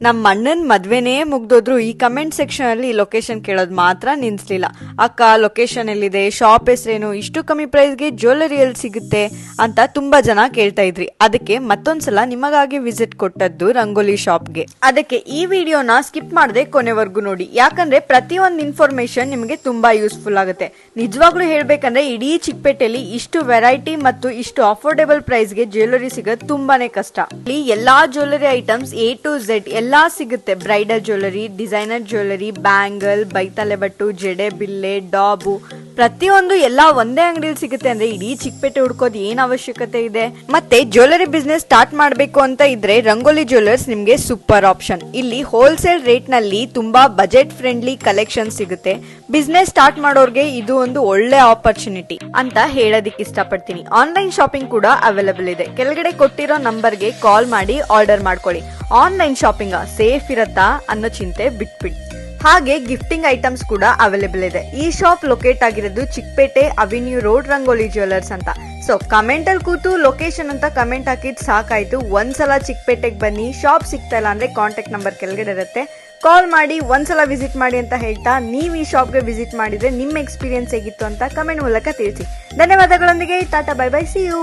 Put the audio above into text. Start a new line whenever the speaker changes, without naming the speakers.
ನಮ್ಮ ಅಣ್ಣನ್ ಮದ್ವೆನೇ ಮುಗ್ದೋದ್ರು ಈ ಕಮೆಂಟ್ ಸೆಕ್ಷನ್ ಅಲ್ಲಿ ಲೊಕೇಶನ್ ಕೇಳೋದು ಮಾತ್ರ ನಿನ್ಸ್ಲಿಲ್ಲ. ಅಕ್ಕ ಲೊಕೇಶನ್ ಎಲ್ಲಿದೆ, ಶಾಪ್ ಹೆಸರೇನು, ಇಷ್ಟು ಕಮ್ಮಿ ಪ್ರೈಸ್ಗೆ ಜ್ಯುವೆಲರಿ ಎಲ್ಲಿ ಸಿಗುತ್ತೆ ಅಂತ ತುಂಬಾ ಜನ ಕೇಳ್ತಾ ಇದ್ರಿ. ಅದಕ್ಕೆ ಮತ್ತೊಂದ್ಸಲ ನಿಮಗಾಗಿ ವಿಸಿಟ್ ಕೊಟ್ಟದ್ದು ರಂಗೋಲಿ ಶಾಪ್ಗೆ. ಅದಕ್ಕೆ ಈ ವಿಡಿಯೋನ ಸ್ಕಿಪ್ ಮಾಡದೆ ಕೊನೆವರೆಗೂ ನೋಡಿ, ಯಾಕಂದ್ರೆ ಪ್ರತಿಯೊಂದು ಇನ್ಫಾರ್ಮೇಶನ್ ನಿಮಗೆ ತುಂಬಾ ಯೂಸ್ಫುಲ್ ಆಗುತ್ತೆ. ನಿಜವಾಗ್ಲೂ ಹೇಳ್ಬೇಕಂದ್ರೆ ಇಡೀ ಚಿಕ್ಕಪೇಟೆಯಲ್ಲಿ ಇಷ್ಟು ವೆರೈಟಿ ಮತ್ತು ಇಷ್ಟು ಅಫೋರ್ಡೆಬಲ್ ಪ್ರೈಸ್ಗೆ ಜ್ಯುವೆಲರಿ ಸಿಗೋದು ತುಂಬಾನೇ ಕಷ್ಟ. ಇಲ್ಲಿ ಎಲ್ಲಾ jewellery items A to Z ಎಲ್ಲಾ ಸಿಗುತ್ತೆ. Bridal jewellery, designer jewellery, bangle, ಬೈತಲೆ ಬಟ್ಟು, ಜಡೆ ಬಿಲ್ಲೆ, ಡಾಬು, ಪ್ರತಿಯೊಂದು ಎಲ್ಲಾ ಒಂದೇ ಅಂಗಡಿಯಲ್ಲಿ ಸಿಗುತ್ತೆ. ಅಂದ್ರೆ ಇಡೀ ಚಿಕ್ಕಪೇಟೆ ಹುಡ್ಕೋದು ಏನ್ ಅವಶ್ಯಕತೆ ಇದೆ. ಮತ್ತೆ ಜ್ಯುವೆಲರಿ ಬಿಸ್ನೆಸ್ ಸ್ಟಾರ್ಟ್ ಮಾಡಬೇಕು ಅಂತ ಇದ್ರೆ ರಂಗೋಲಿ ಜ್ಯುವೆಲರ್ಸ್ ನಿಮ್ಗೆ ಸೂಪರ್ ಆಪ್ಷನ್. ಇಲ್ಲಿ ಹೋಲ್ಸೇಲ್ ರೇಟ್ ನಲ್ಲಿ ತುಂಬಾ ಬಜೆಟ್ ಫ್ರೆಂಡ್ಲಿ ಕಲೆಕ್ಷನ್ ಸಿಗುತ್ತೆ. ಬಿಸ್ನೆಸ್ ಸ್ಟಾರ್ಟ್ ಮಾಡೋರ್ಗೆ ಇದು ಒಂದು ಒಳ್ಳೆ ಆಪರ್ಚುನಿಟಿ ಅಂತ ಹೇಳೋದಿಕ್ಕೆ ಇಷ್ಟಪಡ್ತೀನಿ. ಆನ್ಲೈನ್ ಶಾಪಿಂಗ್ ಕೂಡ ಅವೈಲೇಬಲ್ ಇದೆ. ಕೆಳಗಡೆ ಕೊಟ್ಟಿರೋ ನಂಬರ್ಗೆ ಕಾಲ್ ಮಾಡಿ ಆರ್ಡರ್ ಮಾಡ್ಕೊಳ್ಳಿ. ಆನ್ಲೈನ್ ಶಾಪಿಂಗ್ ಸೇಫ್ ಇರತ್ತಾ ಅನ್ನೋ ಚಿಂತೆ ಬಿಟ್ಬಿಡಿ. ಹಾಗೆ ಗಿಫ್ಟಿಂಗ್ ಐಟಮ್ಸ್ ಕೂಡ ಅವೈಲೇಬಲ್ ಇದೆ. ಈ ಶಾಪ್ ಲೊಕೇಟ್ ಆಗಿರೋದು ಚಿಕ್ಕಪೇಟೆ ಅವೆನ್ಯೂ ರೋಡ್ ರಂಗೋಲಿ ಜ್ಯುವೆಲರ್ಸ್ ಅಂತ. ಸೊ ಕಮೆಂಟ್ ಅಲ್ಲಿ ಕೂತು ಲೊಕೇಶನ್ ಅಂತ ಕಮೆಂಟ್ ಹಾಕಿದ್ ಸಾಕಾಯ್ತು. ಒಂದ್ಸಲ ಚಿಕ್ಕಪೇಟೆಗೆ ಬನ್ನಿ. ಶಾಪ್ ಸಿಗ್ತಾ ಇಲ್ಲ ಅಂದ್ರೆ ಕಾಂಟ್ಯಾಕ್ಟ್ ನಂಬರ್ ಕೆಳಗಡೆ ಇರುತ್ತೆ, ಕಾಲ್ ಮಾಡಿ ಒಂದ್ಸಲ ವಿಸಿಟ್ ಮಾಡಿ ಅಂತ ಹೇಳ್ತಾ, ನೀವು ಈ ಶಾಪ್ಗೆ ವಿಸಿಟ್ ಮಾಡಿದ್ರೆ ನಿಮ್ಮ ಎಕ್ಸ್ಪೀರಿಯನ್ಸ್ ಹೇಗಿತ್ತು ಅಂತ ಕಮೆಂಟ್ ಮೂಲಕ ತಿಳಿಸಿ. ಧನ್ಯವಾದಗಳೊಂದಿಗೆ tata, bye bye, see you.